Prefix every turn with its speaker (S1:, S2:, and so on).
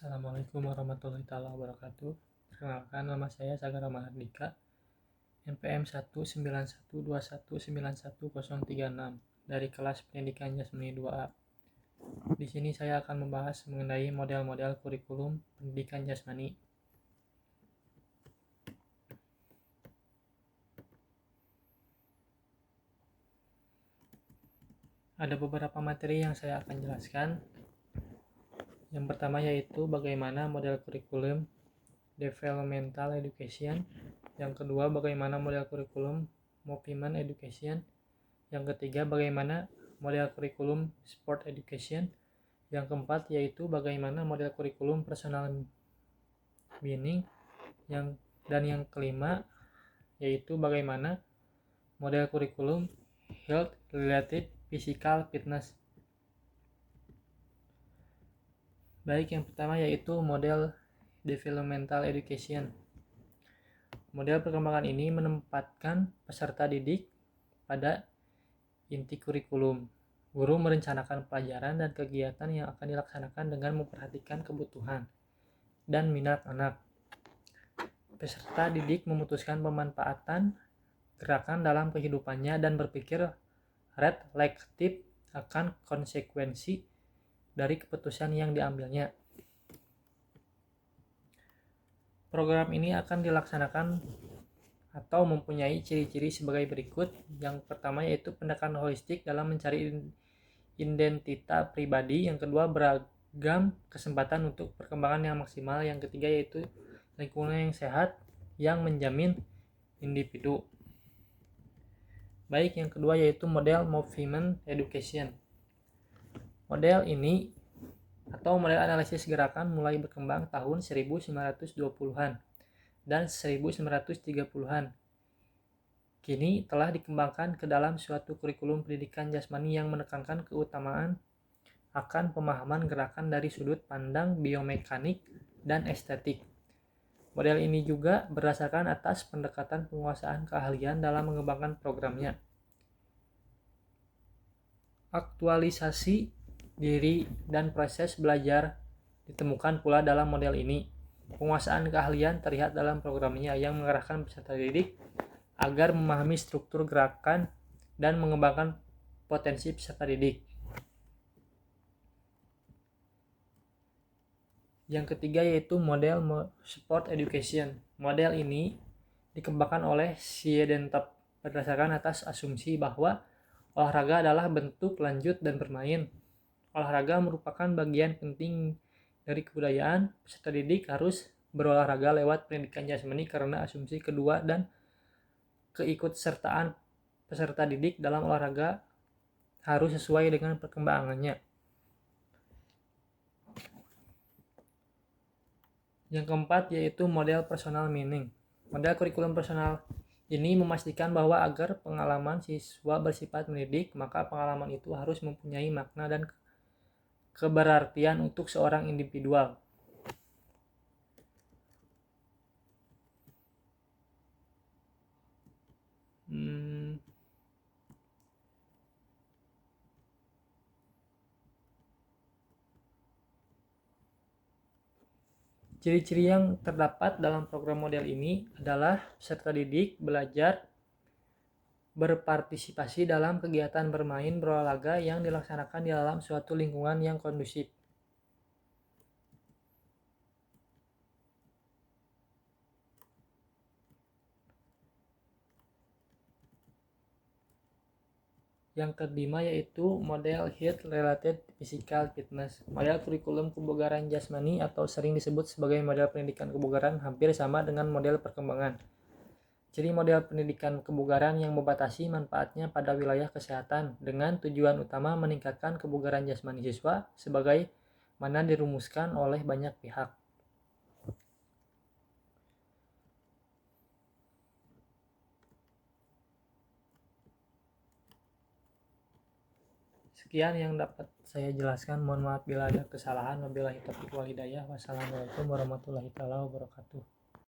S1: Assalamualaikum warahmatullahi wabarakatuh. Perkenalkan, nama saya Sagara Mahardika, NPM 19121911036 dari kelas Pendidikan Jasmani 2A. Di sini saya akan membahas mengenai model-model kurikulum pendidikan jasmani. Ada beberapa materi yang saya akan jelaskan. Yang pertama yaitu bagaimana model kurikulum developmental education. Yang kedua, bagaimana model kurikulum movement education. Yang ketiga, bagaimana model kurikulum sport education. Yang keempat yaitu bagaimana model kurikulum personal meaning. Dan yang kelima yaitu bagaimana model kurikulum health related physical fitness. Baik, yang pertama yaitu model developmental education. Model perkembangan ini menempatkan peserta didik pada inti kurikulum. Guru merencanakan pelajaran dan kegiatan yang akan dilaksanakan dengan memperhatikan kebutuhan dan minat anak. Peserta didik memutuskan pemanfaatan gerakan dalam kehidupannya dan berpikir reflektif akan konsekuensi dari keputusan yang diambilnya. Program ini akan dilaksanakan atau mempunyai ciri-ciri sebagai berikut. Yang pertama yaitu pendekatan holistik dalam mencari identitas pribadi. Yang kedua, beragam kesempatan untuk perkembangan yang maksimal. Yang ketiga yaitu lingkungan yang sehat yang menjamin individu. Baik, yang kedua yaitu model movement education. Model ini atau model analisis gerakan mulai berkembang tahun 1920-an dan 1930-an. Kini telah dikembangkan ke dalam suatu kurikulum pendidikan jasmani yang menekankan keutamaan akan pemahaman gerakan dari sudut pandang biomekanik dan estetik. Model ini juga berdasarkan atas pendekatan penguasaan keahlian dalam mengembangkan programnya. Aktualisasi diri dan proses belajar ditemukan pula dalam model ini. Penguasaan keahlian terlihat dalam programnya yang mengarahkan peserta didik agar memahami struktur gerakan dan mengembangkan potensi peserta didik. Yang ketiga yaitu model sport education. Model ini dikembangkan oleh Siedentop berdasarkan atas asumsi bahwa olahraga adalah bentuk lanjut dan bermain. Olahraga merupakan bagian penting dari kebudayaan. Peserta didik harus berolahraga lewat pendidikan jasmani karena asumsi kedua dan keikutsertaan peserta didik dalam olahraga harus sesuai dengan perkembangannya. Yang keempat yaitu model personal meaning. Model kurikulum personal ini memastikan bahwa agar pengalaman siswa bersifat mendidik, maka pengalaman itu harus mempunyai makna dan keberartian untuk seorang individual. Ciri-ciri yang terdapat dalam program model ini adalah peserta didik belajar berpartisipasi dalam kegiatan bermain berolahraga yang dilaksanakan di dalam suatu lingkungan yang kondusif. Yang kelima yaitu model health related physical fitness. Model kurikulum kebugaran jasmani atau sering disebut sebagai model pendidikan kebugaran hampir sama dengan model perkembangan. Ciri model pendidikan kebugaran yang membatasi manfaatnya pada wilayah kesehatan dengan tujuan utama meningkatkan kebugaran jasmani siswa sebagai mana dirumuskan oleh banyak pihak. Sekian yang dapat saya jelaskan. Mohon maaf bila ada kesalahan. Wabillahi taufiq wal hidayah. Wassalamualaikum warahmatullahi wabarakatuh.